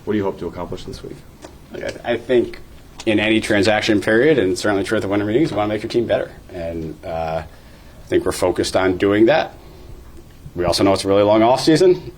What do you hope to accomplish this week? I think in any transaction period, and certainly true at the winter meetings, you want to make your team better. And I think we're focused on doing that. We also know it's a really long offseason.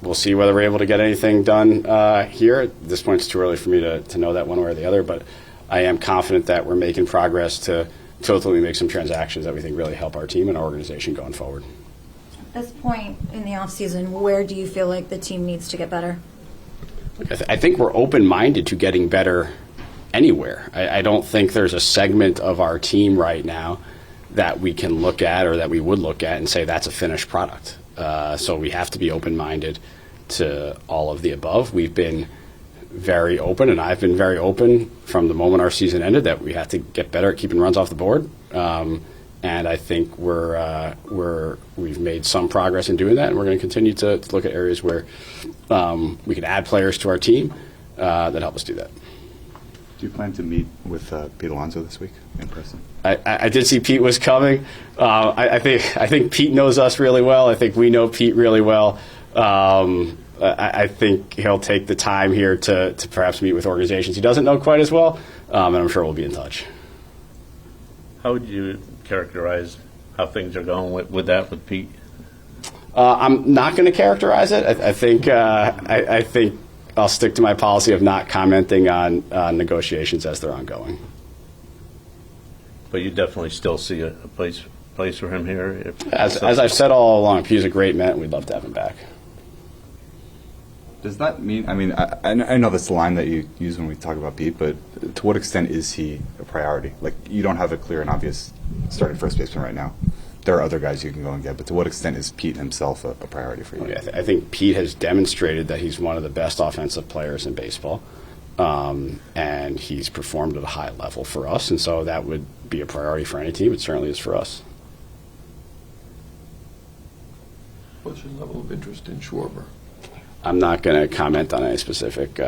We'll see whether we're able to get anything done here. At this point, it's too early for me to know that one way or the other, but I am confident that we're making progress to ultimately make some transactions that we think really help our team and our organization going forward. At this point in the offseason, where do you feel like the team needs to get better? I think we're open-minded to getting better anywhere. I don't think there's a segment of our team right now that we can look at or that we would look at and say that's a finished product. So we have to be open-minded to all of the above. We've been very open, and I've been very open from the moment our season ended that we have to get better at keeping runs off the board. And I think we've made some progress in doing that, and we're going to continue to look at areas where we can add players to our team that help us do that. Do you plan to meet with Pete Alonso this week in person? I did see Pete was coming. I think Pete knows us really well. I think we know Pete really well. I think he'll take the time here to perhaps meet with organizations he doesn't know quite as well, and I'm sure we'll be in touch. How would you characterize how things are going with Pete? I'm not going to characterize it. I think I'll stick to my policy of not commenting on negotiations as they're ongoing. But you definitely still see a place for him here? As I've said all along, he's a great man, and we'd love to have him back. Does that mean, I know that's the line that you use when we talk about Pete, but to what extent is he a priority? Like, you don't have a clear and obvious starting first baseman right now. There are other guys you can go and get, but to what extent is Pete himself a priority for you? I think Pete has demonstrated that he's one of the best offensive players in baseball, and he's performed at a high level for us, and so that would be a priority for any team. It certainly is for us. What's your level of interest in Schwarber? I'm not going to comment on any specific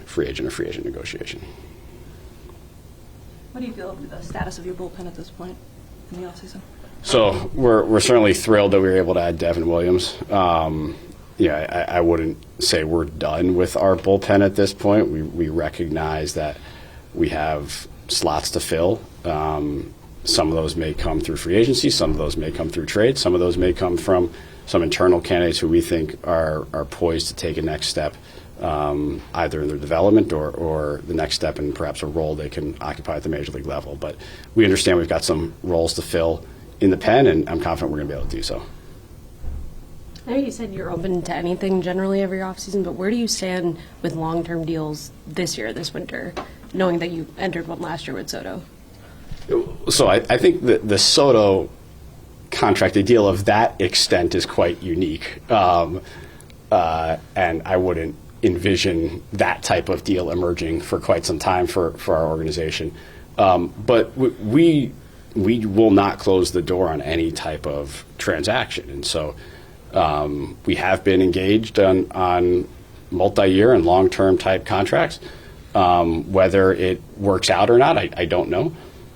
free agent negotiation. What do you feel of the status of your bullpen at this point in the offseason? So we're certainly thrilled that we were able to add Devin Williams. I wouldn't say we're done with our bullpen at this point. We recognize that we have slots to fill. Some of those may come through free agency. Some of those may come through trade. Some of those may come from some internal candidates who we think are poised to take a next step, either in their development or the next step in perhaps a role they can occupy at the major league level. But we understand we've got some roles to fill in the pen, and I'm confident we're going to be able to do so. I know you said you're open to anything generally every offseason, but where do you stand with long-term deals this winter, knowing that you entered one last year with Soto? So I think the Soto contract, a deal of that extent, is quite unique. And I wouldn't envision that type of deal emerging for quite some time for our organization. But we will not close the door on any type of transaction. And so we have been engaged on multi-year and long-term type contracts. Whether it works out or not, I don't know.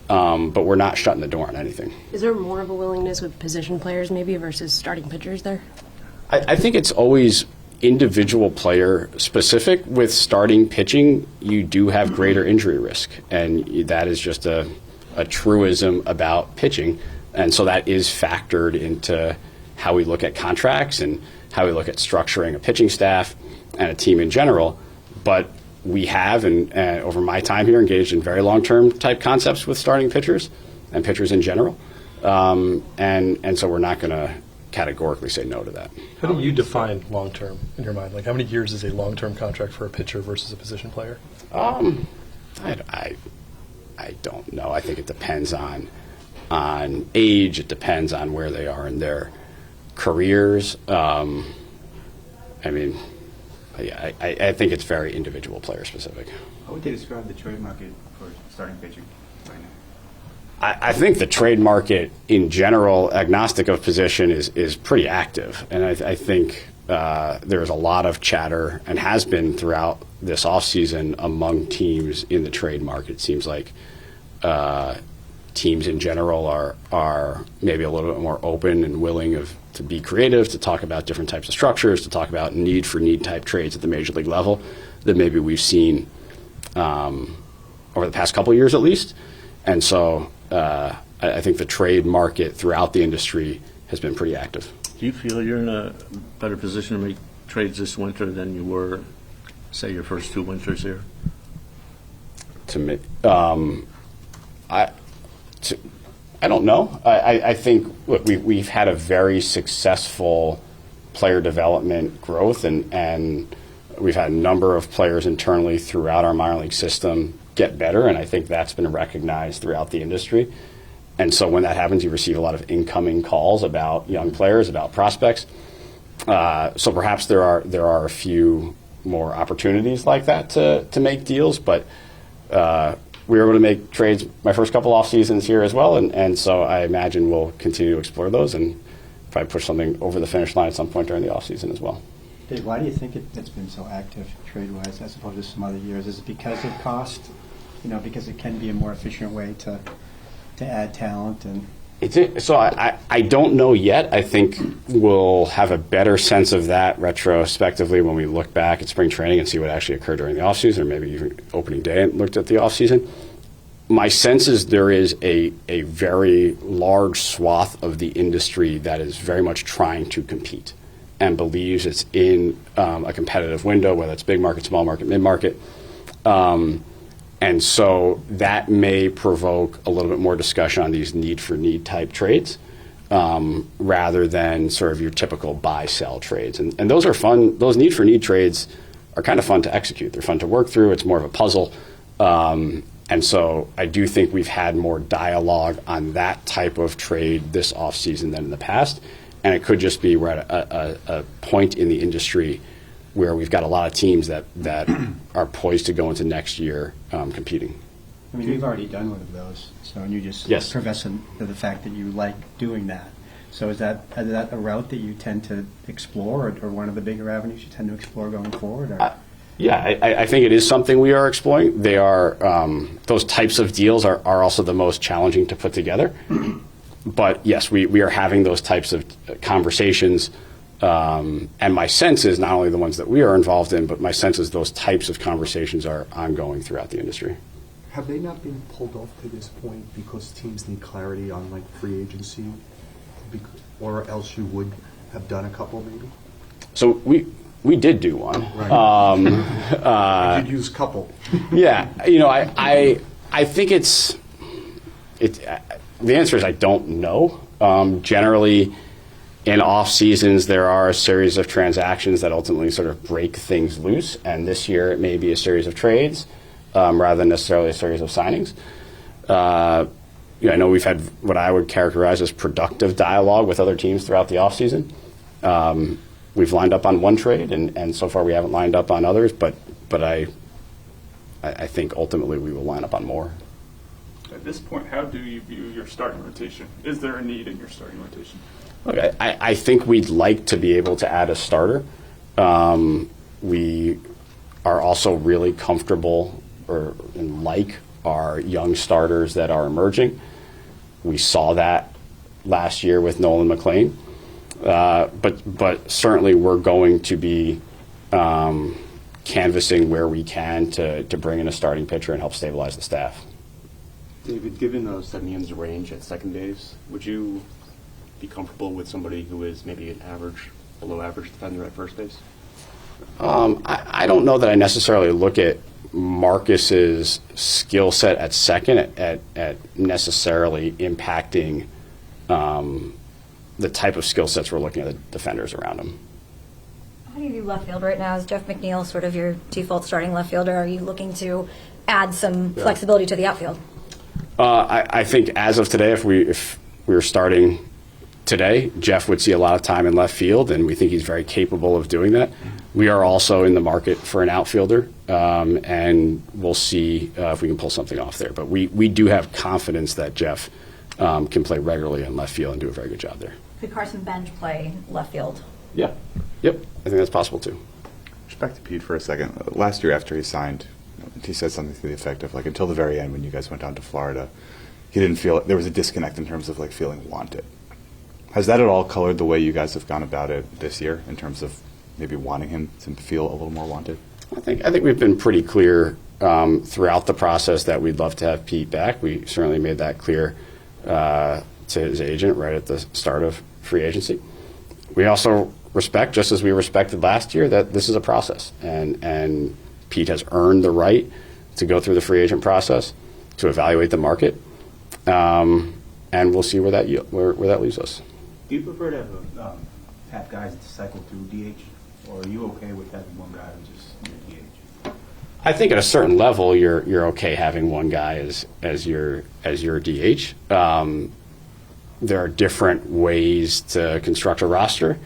But we're not shutting the door on anything. Is there more of a willingness with position players maybe versus starting pitchers there? I think it's always individual player specific. With starting pitching, you do have greater injury risk, and that is just a truism about pitching. And so that is factored into how we look at contracts and how we look at structuring a pitching staff and a team in general. But we have, and over my time here, engaged in very long-term type concepts with starting pitchers and pitchers in general. And so we're not going to categorically say no to that. How do you define long-term in your mind? Like, how many years is a long-term contract for a pitcher versus a position player? I don't know. I think it depends on age. It depends on where they are in their careers. I think it's very individual player specific. How would they describe the trade market for starting pitching right now? I think the trade market in general, agnostic of position, is pretty active. And I think there's a lot of chatter, and has been throughout this offseason, among teams in the trade market. It seems like teams in general are maybe a little bit more open and willing to be creative, to talk about different types of structures, to talk about need-for-need type trades at the major league level. than maybe we've seen over the past couple of years at least. And so I think the trade market throughout the industry has been pretty active. Do you feel you're in a better position to make trades this winter than you were, say, your first 2 winters here? To me, I don't know. I think look, we've had a very successful player development growth, and we've had a number of players internally throughout our minor league system get better, and I think that's been recognized throughout the industry. And so when that happens, you receive a lot of incoming calls about young players, about prospects. So perhaps there are a few more opportunities like that to make deals, but we were able to make trades my first couple off seasons here as well, and so I imagine we'll continue to explore those and probably push something over the finish line at some point during the off season as well. Dave, why do you think it's been so active trade-wise as opposed to some other years? Is it because of cost? Because it can be a more efficient way to add talent and. So I don't know yet. I think we'll have a better sense of that retrospectively when we look back at spring training and see what actually occurred during the offseason, or maybe even opening day and looked at the offseason. My sense is there is a very large swath of the industry that is very much trying to compete and believes it's in a competitive window, whether it's big market, small market, mid-market. And so that may provoke a little bit more discussion on these need-for-need type trades rather than sort of your typical buy-sell trades. And those are fun. Those need-for-need trades are kind of fun to execute. They're fun to work through. It's more of a puzzle. And so I do think we've had more dialogue on that type of trade this offseason than in the past. And it could just be we're at a point in the industry where we've got a lot of teams that are poised to go into next year competing. I mean, you've already done one of those, and you just professing the fact that you like doing that. So is that a route that you tend to explore, or one of the bigger avenues you tend to explore going forward? I think it is something we are exploring. They are those types of deals are also the most challenging to put together. But yes, we are having those types of conversations. And my sense is not only the ones that we are involved in, but my sense is those types of conversations are ongoing throughout the industry. Have they not been pulled off to this point because teams need clarity on like free agency, or else you would have done a couple maybe? So we did do one. Right. I did use couple. Yeah, I think it's the answer is I don't know. Generally, in off seasons, there are a series of transactions that ultimately sort of break things loose, and this year it may be a series of trades rather than necessarily a series of signings. I know we've had what I would characterize as productive dialogue with other teams throughout the off season. We've lined up on one trade, and so far we haven't lined up on others, but I think ultimately we will line up on more. At this point, how do you view your starting rotation? Is there a need in your starting rotation? Look, I think we'd like to be able to add a starter. We are also really comfortable and like our young starters that are emerging. We saw that last year with Nolan McLean. But certainly we're going to be canvassing where we can to bring in a starting pitcher and help stabilize the staff. David, given the 7 innings range at second base, would you be comfortable with somebody who is maybe an average, below average defender at first base? I don't know that I necessarily look at Marcus's skill set at second at necessarily impacting the type of skill sets we're looking at the defenders around him. How do you view left field right now? Is Jeff McNeil sort of your default starting left fielder? Are you looking to add some flexibility to the outfield? I think as of today, if we were starting today, Jeff would see a lot of time in left field, and we think he's very capable of doing that. We are also in the market for an outfielder, and we'll see if we can pull something off there. But we do have confidence that Jeff can play regularly in left field and do a very good job there. Could Carson Bench play left field? Yeah. Yep. I think that's possible too. Just back to Pete for a second. Last year after he signed, he said something to the effect of, like, until the very end when you guys went down to Florida, he didn't feel there was a disconnect in terms of like feeling wanted. Has that at all colored the way you guys have gone about it this year in terms of maybe wanting him to feel a little more wanted? I think we've been pretty clear throughout the process that we'd love to have Pete back. We certainly made that clear to his agent right at the start of free agency. We also respect, just as we respected last year, that this is a process, and Pete has earned the right to go through the free agent process, to evaluate the market, and we'll see where that leaves us. Do you prefer to have guys cycle through DH, or are you okay with having one guy who's just DH? I think at a certain level, you're okay having one guy as your DH. There are different ways to construct a roster.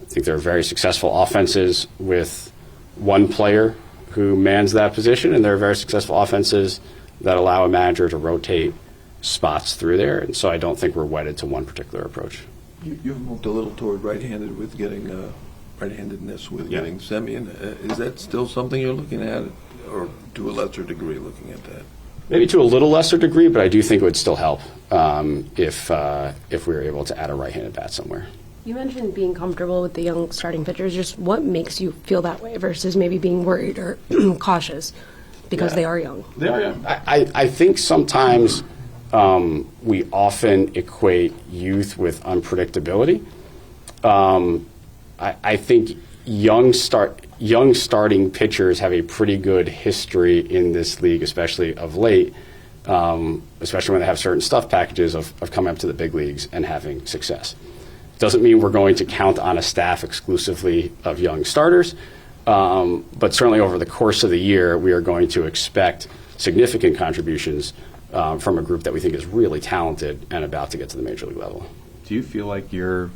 I think there are very successful offenses with one player who mans that position, and there are very successful offenses that allow a manager to rotate spots through there. And so I don't think we're wedded to one particular approach. You've moved a little toward right-handed with getting right-handedness with getting Semien. Is that still something you're looking at, or to a lesser degree looking at that? Maybe to a little lesser degree, but I do think it would still help if we were able to add a right-handed bat somewhere. You mentioned being comfortable with the young starting pitchers. Just what makes you feel that way versus maybe being worried or cautious because they are young? They are young. I think sometimes we often equate youth with unpredictability. I think young starting pitchers have a pretty good history in this league, especially of late, especially when they have certain stuff packages of coming up to the big leagues and having success. Doesn't mean we're going to count on a staff exclusively of young starters, but certainly over the course of the year, we are going to expect significant contributions from a group that we think is really talented and about to get to the major league level. Do you feel like you're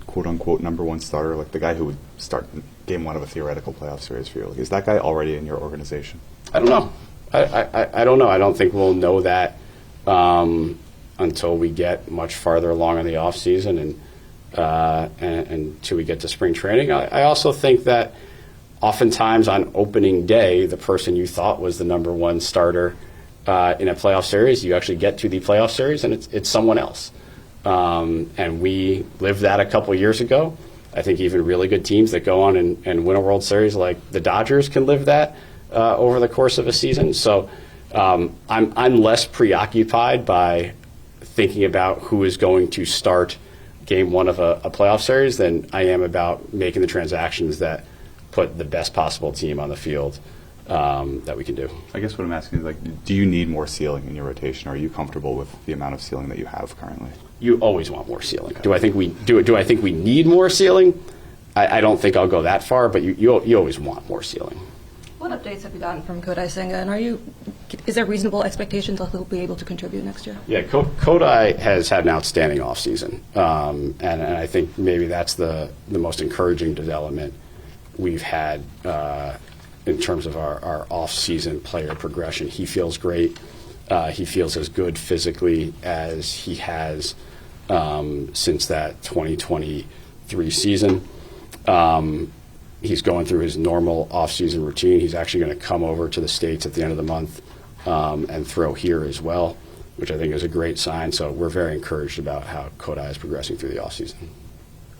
quote-unquote number one starter, like the guy who would start game one of a theoretical playoff series for you? Like, is that guy already in your organization? I don't know. I don't know. I don't think we'll know that until we get much farther along in the offseason and until we get to spring training. I also think that oftentimes on opening day, the person you thought was the number one starter in a playoff series, you actually get to the playoff series and it's someone else. And we lived that a couple years ago. I think even really good teams that go on and win a World Series like the Dodgers can live that over the course of a season. So I'm less preoccupied by thinking about who is going to start game one of a playoff series than I am about making the transactions that put the best possible team on the field that we can do. I guess what I'm asking is, like, do you need more ceiling in your rotation? Or are you comfortable with the amount of ceiling that you have currently? You always want more ceiling. Do I think we need more ceiling? I don't think I'll go that far, but you always want more ceiling. What updates have you gotten from Kodai Senga, and is there reasonable expectations that he'll be able to contribute next year? Yeah, Kodai has had an outstanding offseason, and I think maybe that's the most encouraging development we've had in terms of our off-season player progression. He feels great. He feels as good physically as he has since that 2023 season. He's going through his normal off-season routine. He's actually going to come over to the States at the end of the month and throw here as well, which I think is a great sign. So we're very encouraged about how Kodai is progressing through the off-season.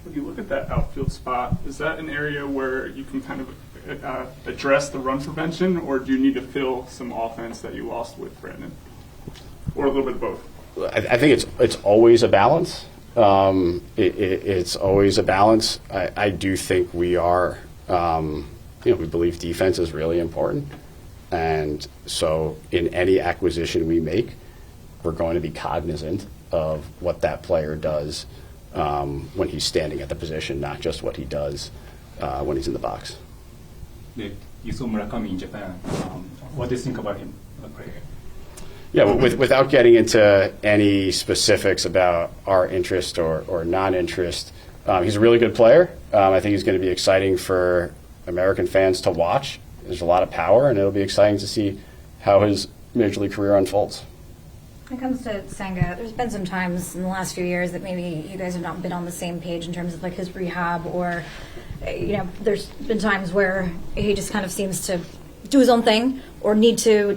When you look at that outfield spot, is that an area where you can kind of address the run prevention, or do you need to fill some offense that you lost with Brandon? Or a little bit of both? I think it's always a balance. It's always a balance. I do think we are, we believe defense is really important. And so in any acquisition we make, we're going to be cognizant of what that player does when he's standing at the position, not just what he does when he's in the box. You saw Murakami in Japan. What do you think about him? Yeah, without getting into any specifics about our interest or non-interest, he's a really good player. I think he's going to be exciting for American fans to watch. There's a lot of power, and it'll be exciting to see how his major league career unfolds. When it comes to Senga, there's been some times in the last few years that maybe you guys have not been on the same page in terms of like his rehab, or there's been times where he just kind of seems to do his own thing or need to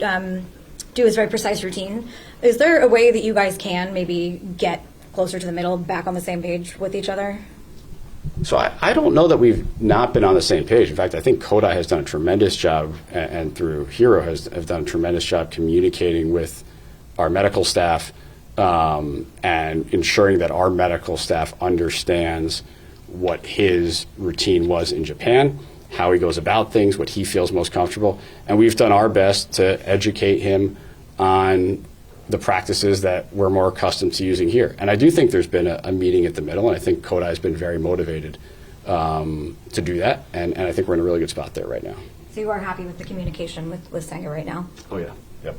do his very precise routine. Is there a way that you guys can maybe get closer to the middle, back on the same page with each other? So I don't know that we've not been on the same page. In fact, I think Kodai has done a tremendous job, and through Hero have done a tremendous job communicating with our medical staff and ensuring that our medical staff understands what his routine was in Japan, how he goes about things, what he feels most comfortable. And we've done our best to educate him on the practices that we're more accustomed to using here. And I do think there's been a meeting at the middle, and I think Kodai has been very motivated to do that, and I think we're in a really good spot there right now. So you are happy with the communication with Senga right now? Oh, yeah. Yep.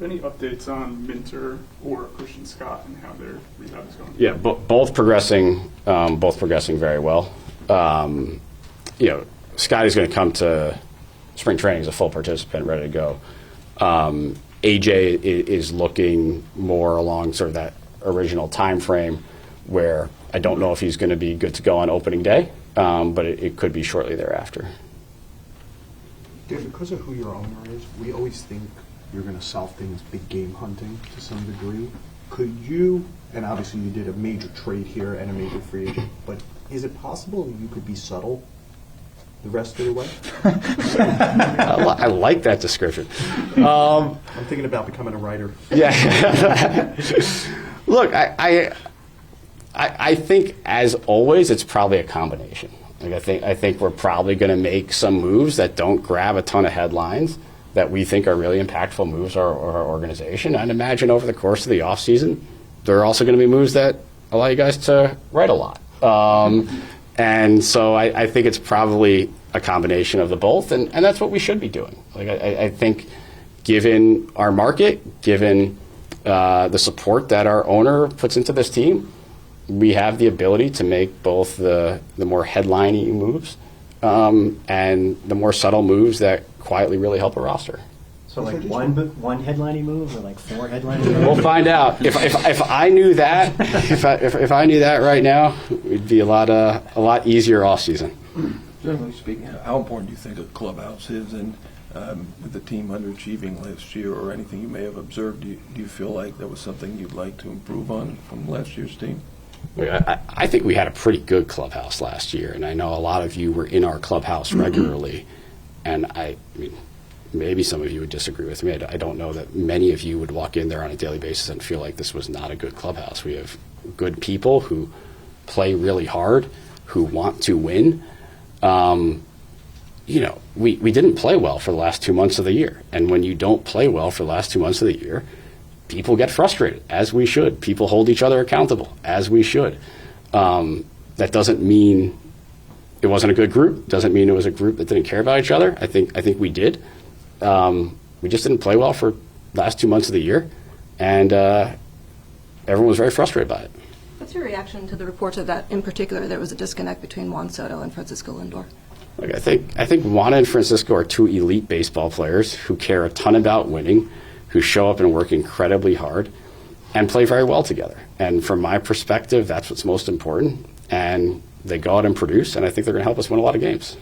Any updates on Minter or Christian Scott and how their rehab is going? Yeah, both progressing very well. Scott is going to come to spring training as a full participant, ready to go. AJ is looking more along sort of that original time frame where I don't know if he's going to be good to go on opening day, but it could be shortly thereafter. Dave, because of who your owner is, we always think you're going to solve things big game hunting to some degree. Could you, and obviously you did a major trade here and a major free agent, but is it possible you could be subtle the rest of the way? I like that description. I'm thinking about becoming a writer. Yeah. Look, I think, as always, it's probably a combination. Like I think we're probably going to make some moves that don't grab a ton of headlines that we think are really impactful moves for our organization. I'd imagine over the course of the offseason, there are also going to be moves that allow you guys to write a lot. And so I think it's probably a combination of the both, and that's what we should be doing. Like I think, given our market, given the support that our owner puts into this team, we have the ability to make both the more headline-y moves and the more subtle moves that quietly really help a roster. So like one headlining move or like four headlining moves? We'll find out. If I knew that, if I knew that right now, it'd be a lot easier off season. Generally speaking, how important do you think a Clubhouse is, and with the team underachieving last year, or anything you may have observed, do you feel like that was something you'd like to improve on from last year's team? I think we had a pretty good clubhouse last year, and I know a lot of you were in our clubhouse regularly, and I mean, maybe some of you would disagree with me. I don't know that many of you would walk in there on a daily basis and feel like this was not a good clubhouse. We have good people who play really hard, who want to win. We didn't play well for the last 2 months of the year, and when you don't play well for the last 2 months of the year, people get frustrated, as we should. People hold each other accountable, as we should. That doesn't mean it wasn't a good group. Doesn't mean it was a group that didn't care about each other. I think we did. We just didn't play well for the last 2 months of the year, and everyone was very frustrated by it. What's your reaction to the reports of that, in particular, there was a disconnect between Juan Soto and Francisco Lindor? Like I think Juan and Francisco are two elite baseball players who care a ton about winning, who show up and work incredibly hard, and play very well together. And from my perspective, that's what's most important. And they go out and produce, and I think they're going to help us win a lot of games.